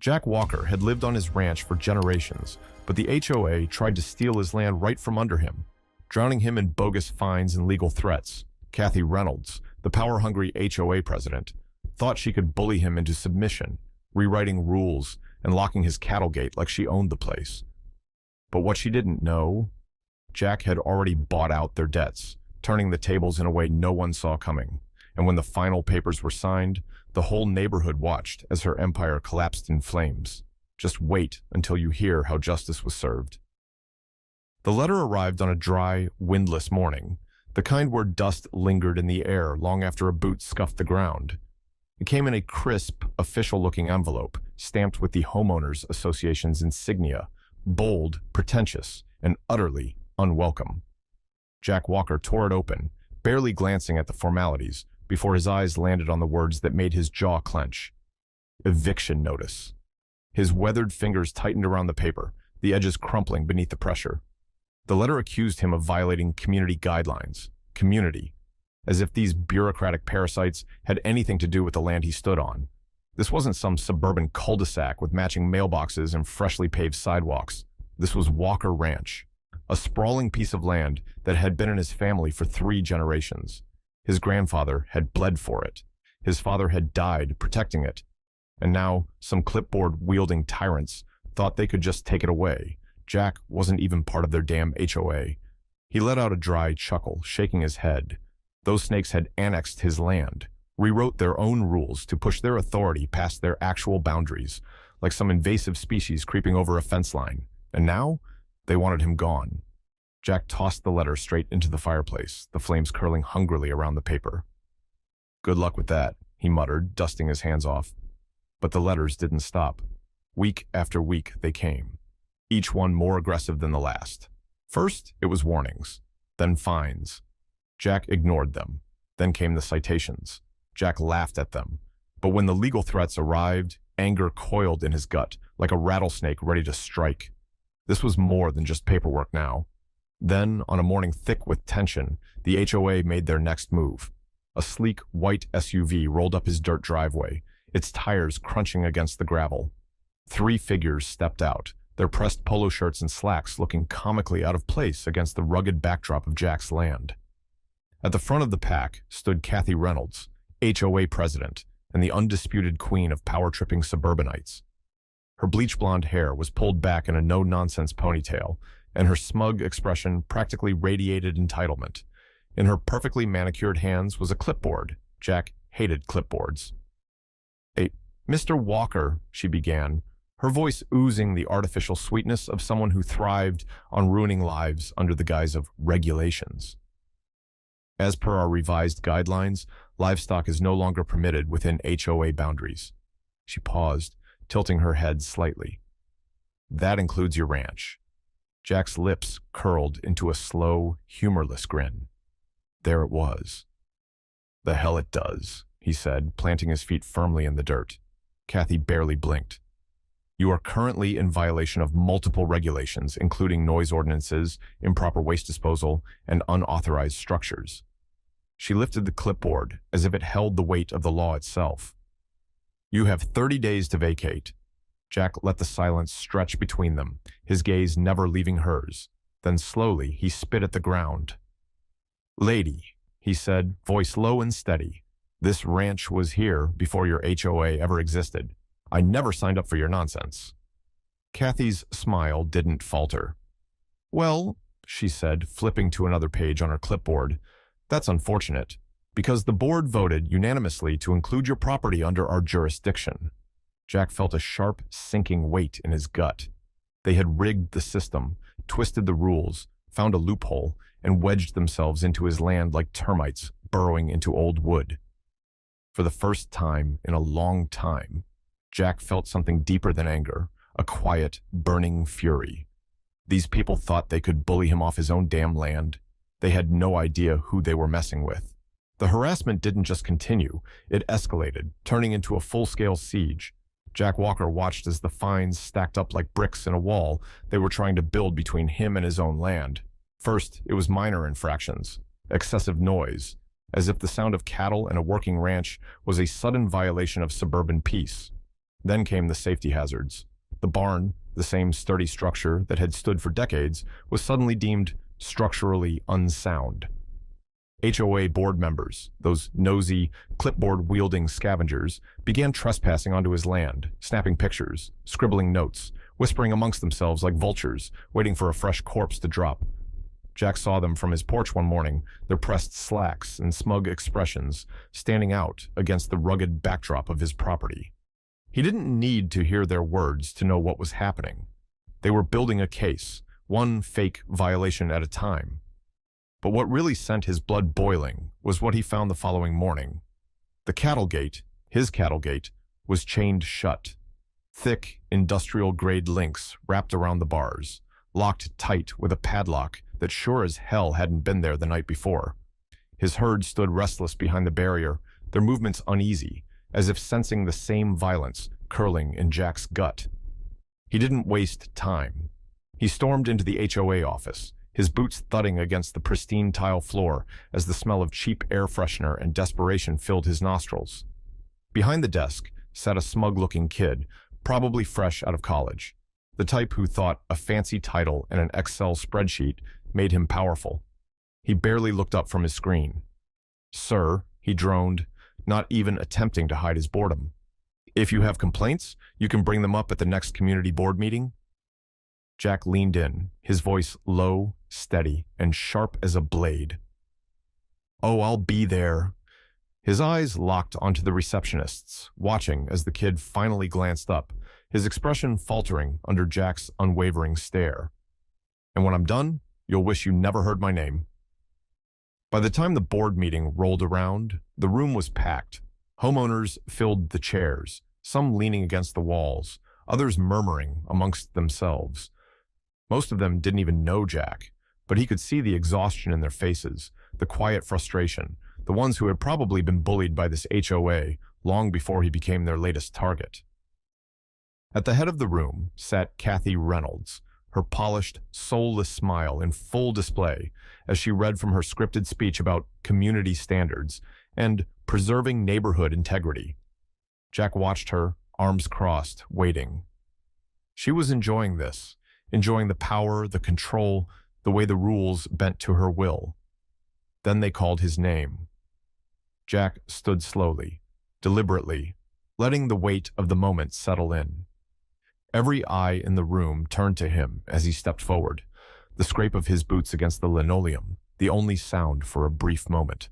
Jack Walker had lived on his ranch for generations, but the HOA tried to steal his land right from under him, drowning him in bogus fines and legal threats. Kathy Reynolds, the power-hungry HOA president, thought she could bully him into submission, rewriting rules and locking his cattle gate like she owned the place. But what she didn't know, Jack had already bought out their debts, turning the tables in a way no one saw coming. And when the final papers were signed, the whole neighborhood watched as her empire collapsed in flames. Just wait until you hear how justice was served. The letter arrived on a dry, windless morning, the kind where dust lingered in the air long after a boot scuffed the ground. It came in a crisp, official-looking envelope, stamped with the Homeowners Association's insignia, bold, pretentious, and utterly unwelcome. Jack Walker tore it open, barely glancing at the formalities, before his eyes landed on the words that made his jaw clench. Eviction notice. His weathered fingers tightened around the paper, the edges crumpling beneath the pressure. The letter accused him of violating community guidelines. Community. As if these bureaucratic parasites had anything to do with the land he stood on. This wasn't some suburban cul-de-sac with matching mailboxes and freshly paved sidewalks. This was Walker Ranch, a sprawling piece of land that had been in his family for 3 generations. His grandfather had bled for it. His father had died protecting it. And now, some clipboard-wielding tyrants thought they could just take it away. Jack wasn't even part of their damn HOA. He let out a dry chuckle, shaking his head. Those snakes had annexed his land, rewrote their own rules to push their authority past their actual boundaries, like some invasive species creeping over a fence line. And now, they wanted him gone. Jack tossed the letter straight into the fireplace, the flames curling hungrily around the paper. "Good luck with that," he muttered, dusting his hands off. But the letters didn't stop. Week after week they came, each one more aggressive than the last. First, it was warnings, then fines. Jack ignored them. Then came the citations. Jack laughed at them. But when the legal threats arrived, anger coiled in his gut, like a rattlesnake ready to strike. This was more than just paperwork now. Then, on a morning thick with tension, the HOA made their next move. A sleek, white SUV rolled up his dirt driveway, its tires crunching against the gravel. 3 figures stepped out, their pressed polo shirts and slacks looking comically out of place against the rugged backdrop of Jack's land. At the front of the pack stood Kathy Reynolds, HOA president, and the undisputed queen of power-tripping suburbanites. Her bleach-blonde hair was pulled back in a no-nonsense ponytail, and her smug expression practically radiated entitlement. In her perfectly manicured hands was a clipboard. Jack hated clipboards. "Mr. Walker," she began, her voice oozing the artificial sweetness of someone who thrived on ruining lives under the guise of regulations. "As per our revised guidelines, livestock is no longer permitted within HOA boundaries." She paused, tilting her head slightly. "That includes your ranch." Jack's lips curled into a slow, humorless grin. There it was. "The hell it does," he said, planting his feet firmly in the dirt. Kathy barely blinked. "You are currently in violation of multiple regulations, including noise ordinances, improper waste disposal, and unauthorized structures." She lifted the clipboard as if it held the weight of the law itself. "You have 30 days to vacate." Jack let the silence stretch between them, his gaze never leaving hers. Then slowly he spit at the ground. "Lady," he said, voice low and steady, "this ranch was here before your HOA ever existed. I never signed up for your nonsense." Kathy's smile didn't falter. "Well," she said, flipping to another page on her clipboard, "that's unfortunate, because the board voted unanimously to include your property under our jurisdiction." Jack felt a sharp, sinking weight in his gut. They had rigged the system, twisted the rules, found a loophole, and wedged themselves into his land like termites burrowing into old wood. For the first time in a long time, Jack felt something deeper than anger, a quiet, burning fury. These people thought they could bully him off his own damn land. They had no idea who they were messing with. The harassment didn't just continue, it escalated, turning into a full-scale siege. Jack Walker watched as the fines stacked up like bricks in a wall they were trying to build between him and his own land. First, it was minor infractions, excessive noise, as if the sound of cattle and a working ranch was a sudden violation of suburban peace. Then came the safety hazards. The barn, the same sturdy structure that had stood for decades, was suddenly deemed structurally unsound. HOA board members, those nosy, clipboard-wielding scavengers, began trespassing onto his land, snapping pictures, scribbling notes, whispering amongst themselves like vultures, waiting for a fresh corpse to drop. Jack saw them from his porch one morning, their pressed slacks and smug expressions standing out against the rugged backdrop of his property. He didn't need to hear their words to know what was happening. They were building a case, one fake violation at a time. But what really sent his blood boiling was what he found the following morning. The cattle gate, his cattle gate, was chained shut. Thick, industrial-grade links wrapped around the bars, locked tight with a padlock that sure as hell hadn't been there the night before. His herd stood restless behind the barrier, their movements uneasy, as if sensing the same violence curling in Jack's gut. He didn't waste time. He stormed into the HOA office, his boots thudding against the pristine tile floor as the smell of cheap air freshener and desperation filled his nostrils. Behind the desk sat a smug-looking kid, probably fresh out of college, the type who thought a fancy title and an Excel spreadsheet made him powerful. He barely looked up from his screen. "Sir," he droned, not even attempting to hide his boredom. "If you have complaints, you can bring them up at the next community board meeting." Jack leaned in, his voice low, steady, and sharp as a blade. "Oh, I'll be there." His eyes locked onto the receptionist's, watching as the kid finally glanced up, his expression faltering under Jack's unwavering stare. "And when I'm done, you'll wish you never heard my name." By the time the board meeting rolled around, the room was packed. Homeowners filled the chairs, some leaning against the walls, others murmuring amongst themselves. Most of them didn't even know Jack, but he could see the exhaustion in their faces, the quiet frustration, the ones who had probably been bullied by this HOA long before he became their latest target. At the head of the room sat Kathy Reynolds, her polished, soulless smile in full display as she read from her scripted speech about community standards and preserving neighborhood integrity. Jack watched her, arms crossed, waiting. She was enjoying this, enjoying the power, the control, the way the rules bent to her will. Then they called his name. Jack stood slowly, deliberately, letting the weight of the moment settle in. Every eye in the room turned to him as he stepped forward, the scrape of his boots against the linoleum, the only sound for a brief moment.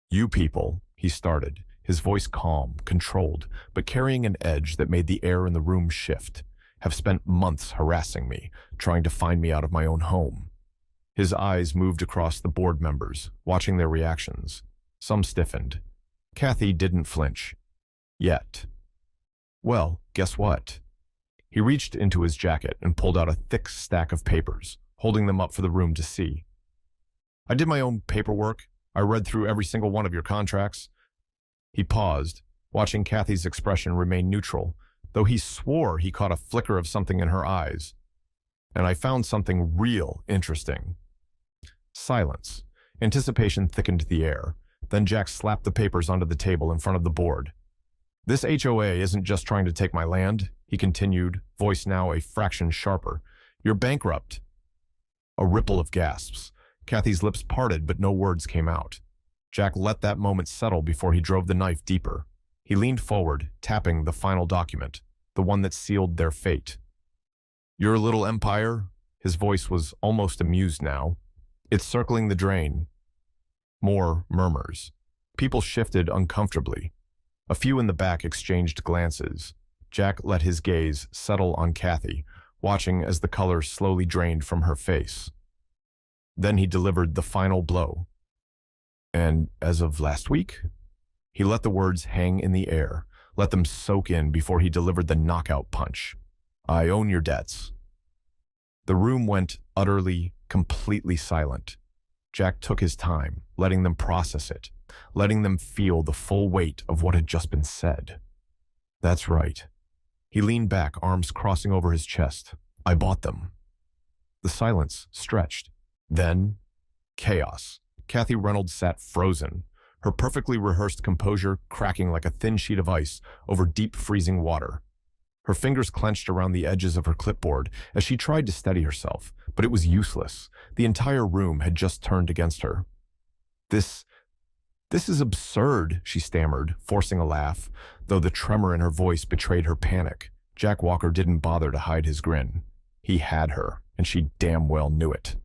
"You people," he started, his voice calm, controlled, but carrying an edge that made the air in the room shift, "have spent months harassing me, trying to find me out of my own home." His eyes moved across the board members, watching their reactions. Some stiffened. Kathy didn't flinch. Yet. "Well, guess what?" He reached into his jacket and pulled out a thick stack of papers, holding them up for the room to see. "I did my own paperwork. I read through every single one of your contracts." He paused, watching Kathy's expression remain neutral, though he swore he caught a flicker of something in her eyes. "And I found something real interesting." Silence. Anticipation thickened the air. Then Jack slapped the papers onto the table in front of the board. "This HOA isn't just trying to take my land," he continued, voice now a fraction sharper. "You're bankrupt." A ripple of gasps. Kathy's lips parted, but no words came out. Jack let that moment settle before he drove the knife deeper. He leaned forward, tapping the final document, the one that sealed their fate. "Your little empire," his voice was almost amused now, "it's circling the drain." More murmurs. People shifted uncomfortably. A few in the back exchanged glances. Jack let his gaze settle on Kathy, watching as the color slowly drained from her face. Then he delivered the final blow. "And as of last week?" He let the words hang in the air, let them soak in before he delivered the knockout punch. "I own your debts." The room went utterly, completely silent. Jack took his time, letting them process it, letting them feel the full weight of what had just been said. "That's right." He leaned back, arms crossing over his chest. "I bought them." The silence stretched. Then, chaos. Kathy Reynolds sat frozen, her perfectly rehearsed composure cracking like a thin sheet of ice over deep freezing water. Her fingers clenched around the edges of her clipboard as she tried to steady herself, but it was useless. The entire room had just turned against her. This is absurd, she stammered, forcing a laugh, though the tremor in her voice betrayed her panic. Jack Walker didn't bother to hide his grin. He had her, and she damn well knew it.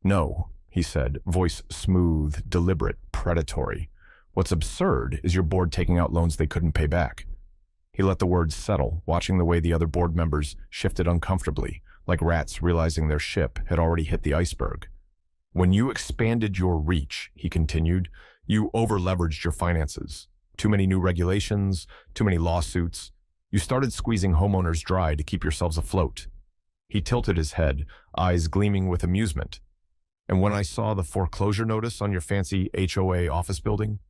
No, he said, voice smooth, deliberate, predatory. What's absurd is your board taking out loans they couldn't pay back. He let the words settle, watching the way the other board members shifted uncomfortably, like rats realizing their ship had already hit the iceberg. When you expanded your reach, he continued, you over-leveraged your finances. Too many new regulations, too many lawsuits. You started squeezing homeowners dry to keep yourselves afloat. He tilted his head, eyes gleaming with amusement. And when I saw the foreclosure notice on your fancy HOA office building,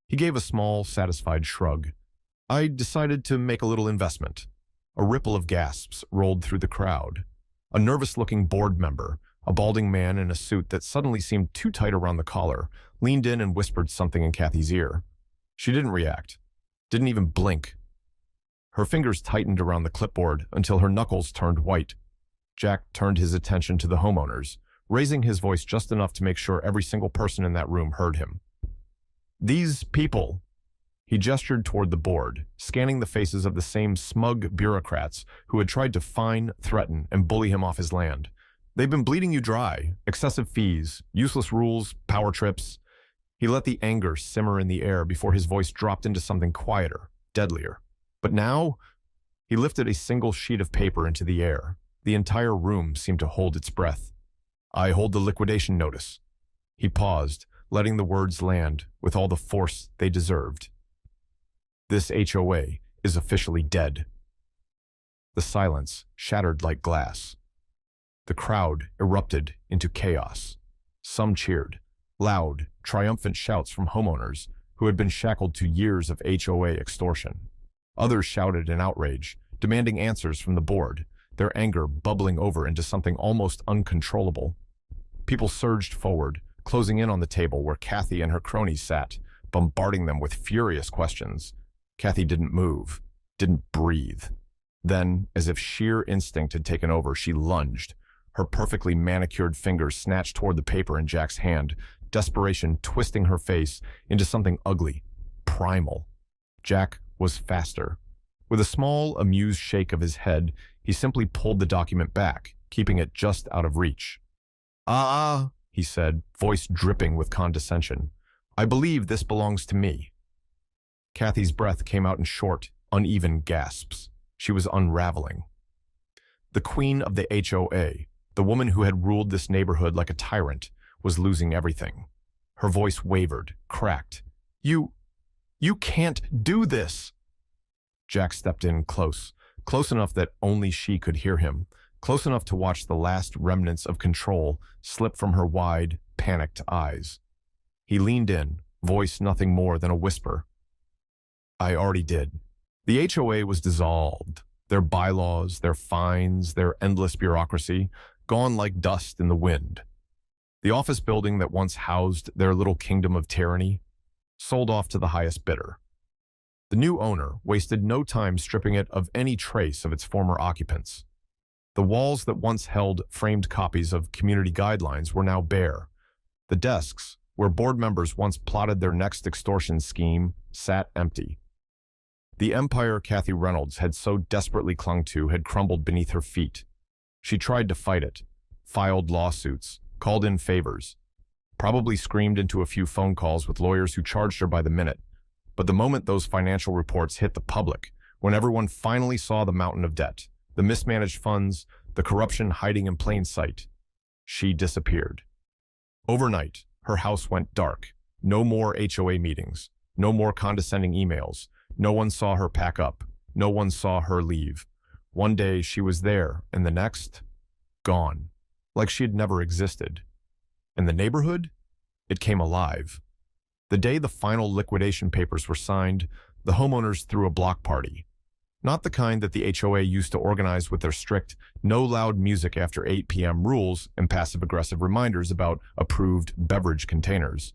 he gave a small, satisfied shrug. I decided to make a little investment. A ripple of gasps rolled through the crowd. A nervous-looking board member, a balding man in a suit that suddenly seemed too tight around the collar, leaned in and whispered something in Kathy's ear. She didn't react, didn't even blink. Her fingers tightened around the clipboard until her knuckles turned white. Jack turned his attention to the homeowners, raising his voice just enough to make sure every single person in that room heard him. These people, he gestured toward the board, scanning the faces of the same smug bureaucrats who had tried to fine, threaten, and bully him off his land. They've been bleeding you dry, excessive fees, useless rules, power trips. He let the anger simmer in the air before his voice dropped into something quieter, deadlier. But now, he lifted a single sheet of paper into the air. The entire room seemed to hold its breath. I hold the liquidation notice. He paused, letting the words land with all the force they deserved. This HOA is officially dead. The silence shattered like glass. The crowd erupted into chaos. Some cheered, loud, triumphant shouts from homeowners who had been shackled to years of HOA extortion. Others shouted in outrage, demanding answers from the board, their anger bubbling over into something almost uncontrollable. People surged forward, closing in on the table where Kathy and her cronies sat, bombarding them with furious questions. Kathy didn't move, didn't breathe. Then, as if sheer instinct had taken over, she lunged. Her perfectly manicured fingers snatched toward the paper in Jack's hand, desperation twisting her face into something ugly, primal. Jack was faster. With a small, amused shake of his head, he simply pulled the document back, keeping it just out of reach. He said, voice dripping with condescension. I believe this belongs to me. Kathy's breath came out in short, uneven gasps. She was unraveling. The queen of the HOA, the woman who had ruled this neighborhood like a tyrant, was losing everything. Her voice wavered, cracked. You can't do this. Jack stepped in close enough that only she could hear him, close enough to watch the last remnants of control slip from her wide, panicked eyes. He leaned in, voice nothing more than a whisper. I already did. The HOA was dissolved. Their bylaws, their fines, their endless bureaucracy, gone like dust in the wind. The office building that once housed their little kingdom of tyranny sold off to the highest bidder. The new owner wasted no time stripping it of any trace of its former occupants. The walls that once held framed copies of community guidelines were now bare. The desks, where board members once plotted their next extortion scheme, sat empty. The empire Kathy Reynolds had so desperately clung to had crumbled beneath her feet. She tried to fight it, filed lawsuits, called in favors, probably screamed into a few phone calls with lawyers who charged her by the minute. But the moment those financial reports hit the public, when everyone finally saw the mountain of debt, the mismanaged funds, the corruption hiding in plain sight, she disappeared. Overnight, her house went dark. No more HOA meetings, no more condescending emails. No one saw her pack up. No one saw her leave. One day she was there, and the next, gone, like she had never existed. And the neighborhood? It came alive. The day the final liquidation papers were signed, the homeowners threw a block party. Not the kind that the HOA used to organize with their strict, no loud music after 8 p.m. rules and passive-aggressive reminders about approved beverage containers.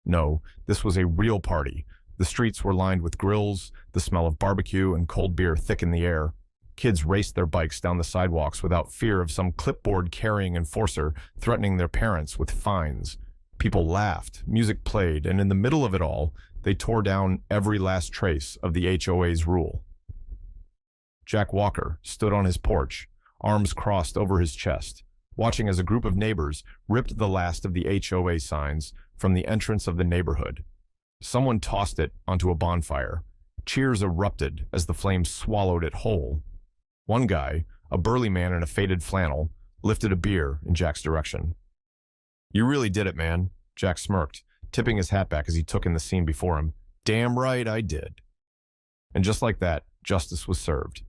No, this was a real party. The streets were lined with grills, the smell of barbecue and cold beer thick in the air. Kids raced their bikes down the sidewalks without fear of some clipboard-carrying enforcer threatening their parents with fines. People laughed, music played, and in the middle of it all, they tore down every last trace of the HOA's rule. Jack Walker stood on his porch, arms crossed over his chest, watching as a group of neighbors ripped the last of the HOA signs from the entrance of the neighborhood. Someone tossed it onto a bonfire. Cheers erupted as the flames swallowed it whole. One guy, a burly man in a faded flannel, lifted a beer in Jack's direction. "You really did it, man," Jack smirked, tipping his hat back as he took in the scene before him. "Damn right I did." And just like that, justice was served.